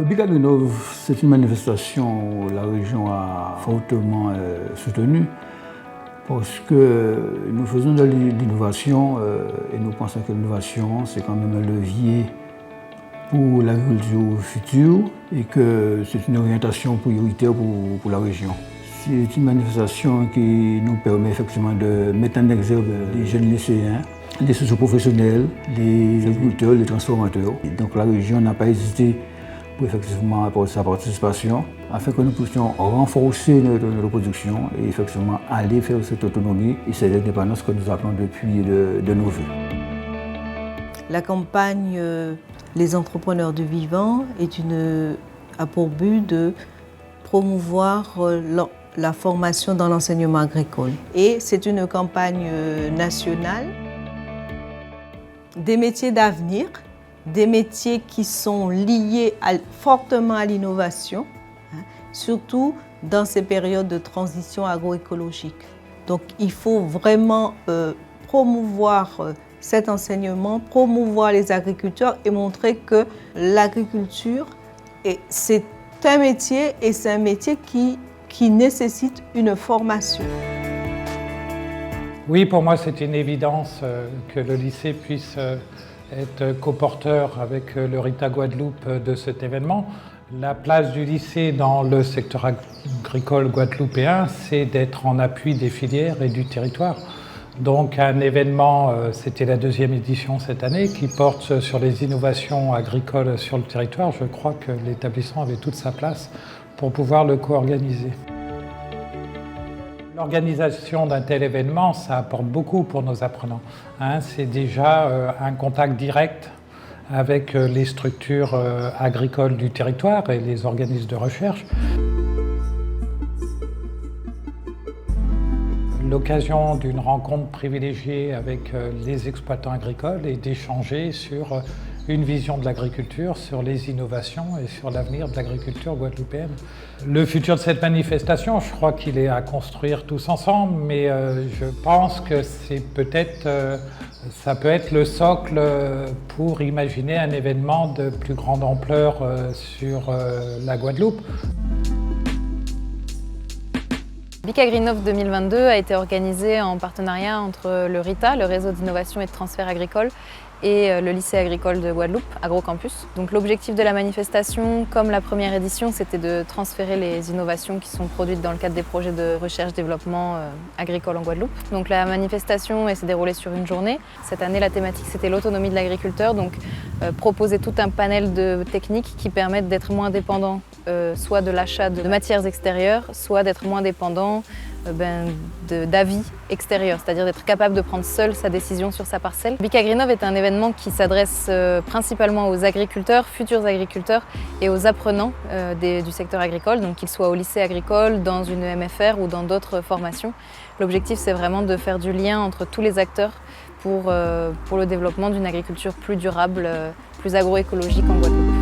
Big Agrinov, c'est une manifestation où la région a fortement soutenu parce que nous faisons de l'innovation et nous pensons que l'innovation, c'est quand même un levier pour l'agriculture future et que c'est une orientation prioritaire pour la région. C'est une manifestation qui nous permet effectivement de mettre en exergue les jeunes lycéens, les socio-professionnels, les agriculteurs, les transformateurs. Et donc la région n'a pas hésité pour effectivement apporter sa participation afin que nous puissions renforcer notre production et effectivement aller faire cette autonomie et cette indépendance que nous appelons depuis de nos vœux. La campagne Les entrepreneurs du vivant a pour but de promouvoir la formation dans l'enseignement agricole. Et c'est une campagne nationale des métiers d'avenir, des métiers qui sont liés fortement à l'innovation, surtout dans ces périodes de transition agroécologique. Donc il faut vraiment promouvoir cet enseignement, promouvoir les agriculteurs et montrer que l'agriculture, c'est un métier et c'est un métier qui nécessite une formation. Oui, pour moi, c'est une évidence que le lycée puisse être coporteur avec le RITA Guadeloupe de cet événement. La place du lycée dans le secteur agricole guadeloupéen, c'est d'être en appui des filières et du territoire. Donc un événement, c'était la 2e édition cette année, qui porte sur les innovations agricoles sur le territoire. Je crois que l'établissement avait toute sa place pour pouvoir le co-organiser. L'organisation d'un tel événement, ça apporte beaucoup pour nos apprenants. C'est déjà un contact direct avec les structures agricoles du territoire et les organismes de recherche. L'occasion d'une rencontre privilégiée avec les exploitants agricoles et d'échanger sur une vision de l'agriculture, sur les innovations et sur l'avenir de l'agriculture guadeloupéenne. Le futur de cette manifestation, je crois qu'il est à construire tous ensemble, mais je pense que ça peut être le socle pour imaginer un événement de plus grande ampleur sur la Guadeloupe. Big Agrinov 2022 a été organisé en partenariat entre le RITA, le réseau d'innovation et de transfert agricole, et le lycée agricole de Guadeloupe, AgroCampus. Donc l'objectif de la manifestation, comme la première édition, c'était de transférer les innovations qui sont produites dans le cadre des projets de recherche-développement agricole en Guadeloupe. Donc la manifestation s'est déroulée sur une journée. Cette année, la thématique, c'était l'autonomie de l'agriculteur, donc proposer tout un panel de techniques qui permettent d'être moins dépendant soit de l'achat de matières extérieures, soit d'être moins dépendant d'avis extérieurs, c'est-à-dire d'être capable de prendre seul sa décision sur sa parcelle. Big Agrinov est un événement qui s'adresse principalement aux agriculteurs, futurs agriculteurs et aux apprenants du secteur agricole, donc qu'ils soient au lycée agricole, dans une MFR ou dans d'autres formations. L'objectif, c'est vraiment de faire du lien entre tous les acteurs pour le développement d'une agriculture plus durable, plus agroécologique en Guadeloupe.